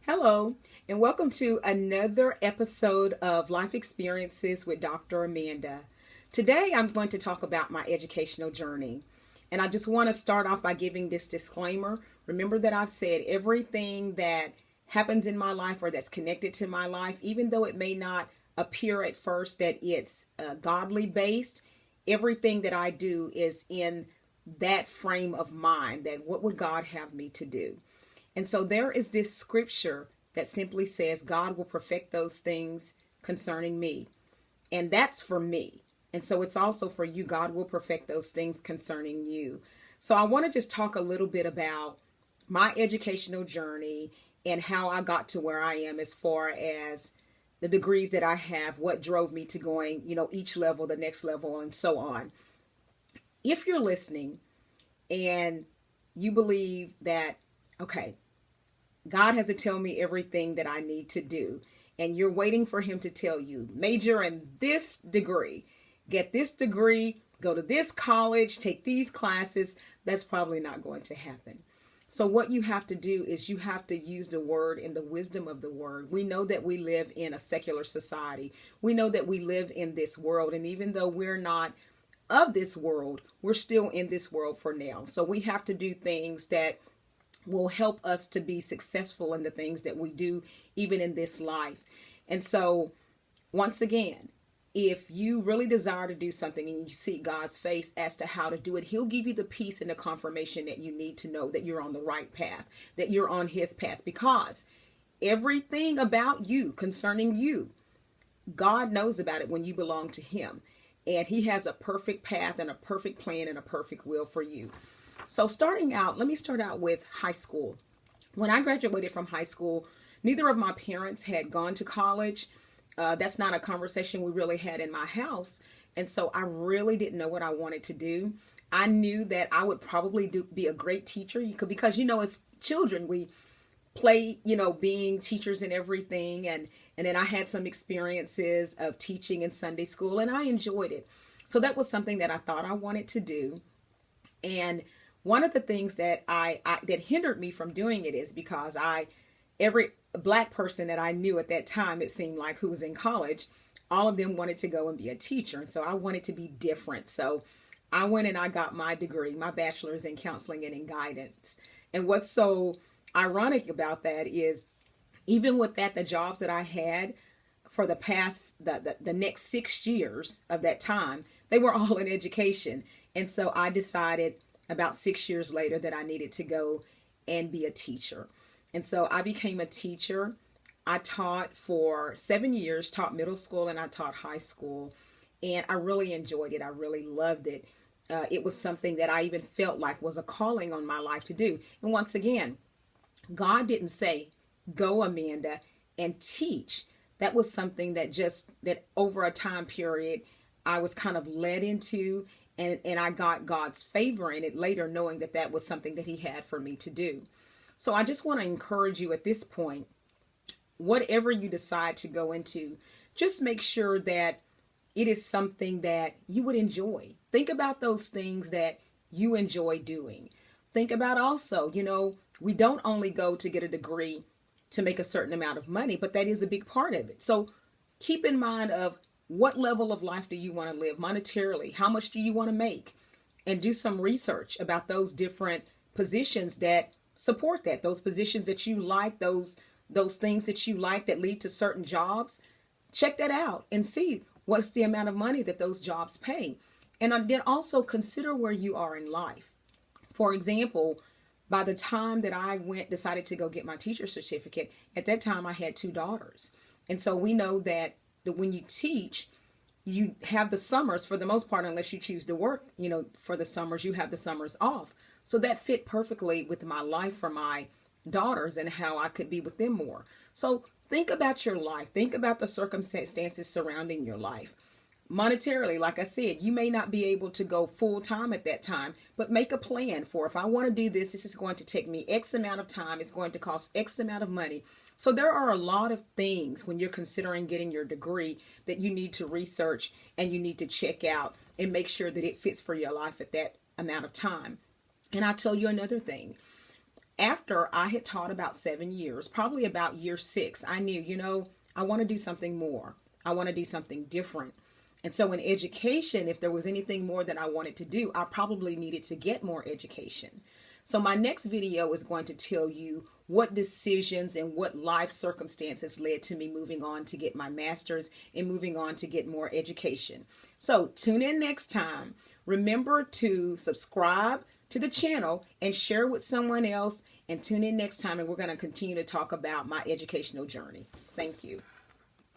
Hello, and welcome to another episode of Life Experiences with Dr. Amanda. Today, I'm going to talk about my educational journey. And I just want to start off by giving this disclaimer. Remember that I've said everything that happens in my life or that's connected to my life, even though it may not appear at first that it's godly based, everything that I do is in that frame of mind that what would God have me to do? And so there is this scripture that simply says, God will perfect those things concerning me. And that's for me. And so it's also for you. God will perfect those things concerning you. So I want to just talk a little bit about my educational journey and how I got to where I am as far as the degrees that I have, what drove me to going, each level, the next level, and so on. If you're listening and you believe that, okay, God has to tell me everything that I need to do, and you're waiting for him to tell you, major in this degree, get this degree, go to this college, take these classes, that's probably not going to happen. So what you have to do is you have to use the word and the wisdom of the word. We know that we live in a secular society. We know that we live in this world, and even though we're not of this world, we're still in this world for now. So we have to do things that will help us to be successful in the things that we do, even in this life. And so, once again, if you really desire to do something and you see God's face as to how to do it, he'll give you the peace and the confirmation that you need to know that you're on the right path, that you're on his path, because everything about you, concerning you, God knows about it when you belong to him. And he has a perfect path and a perfect plan and a perfect will for you. So starting out, let me start out with high school. When I graduated from high school, neither of my parents had gone to college. That's not a conversation we really had in my house. And so I really didn't know what I wanted to do. I knew that I would probably be a great teacher because, as children, we play, being teachers and everything. And then I had some experiences of teaching in Sunday school, and I enjoyed it. So that was something that I thought I wanted to do. And one of the things that that hindered me from doing it is because every black person that I knew at that time, it seemed like, who was in college, all of them wanted to go and be a teacher. And so I wanted to be different. So I went and I got my degree, my bachelor's in counseling and in guidance. And what's so ironic about that is, even with that, the jobs that I had for the next 6 years of that time, they were all in education. And so I decided about 6 years later that I needed to go and be a teacher. And so I became a teacher. I taught for 7 years, taught middle school, and I taught high school. And I really enjoyed it. I really loved it. It was something that I even felt like was a calling on my life to do. And once again, God didn't say, go, Amanda, and teach. That was something that over a time period, I was kind of led into, and I got God's favor in it later, knowing that that was something that he had for me to do. So I just want to encourage you at this point, whatever you decide to go into, just make sure that it is something that you would enjoy. Think about those things that you enjoy doing. Think about also, we don't only go to get a degree to make a certain amount of money, but that is a big part of it. So keep in mind of what level of life do you want to live monetarily? How much do you want to make? And do some research about those different positions that support that, those positions that you like, those things that you like that lead to certain jobs. Check that out and see what's the amount of money that those jobs pay. And then also consider where you are in life. For example, by the time that I decided to go get my teacher certificate, at that time I had 2 daughters. And so we know that when you teach, you have the summers for the most part, unless you choose to work, for the summers, you have the summers off. So that fit perfectly with my life for my daughters and how I could be with them more. So think about your life. Think about the circumstances surrounding your life. Monetarily, like I said, you may not be able to go full time at that time, but make a plan for, if I want to do this, this is going to take me X amount of time. It's going to cost X amount of money. So there are a lot of things when you're considering getting your degree that you need to research and you need to check out and make sure that it fits for your life at that amount of time. And I'll tell you another thing. after I had taught about 7 years, probably about year 6, I knew, I want to do something more. I want to do something different. And so in education, if there was anything more that I wanted to do, I probably needed to get more education. So my next video is going to tell you what decisions and what life circumstances led to me moving on to get my master's and moving on to get more education. So tune in next time. Remember to subscribe to the channel and share with someone else, and tune in next time, and we're going to continue to talk about my educational journey. Thank you.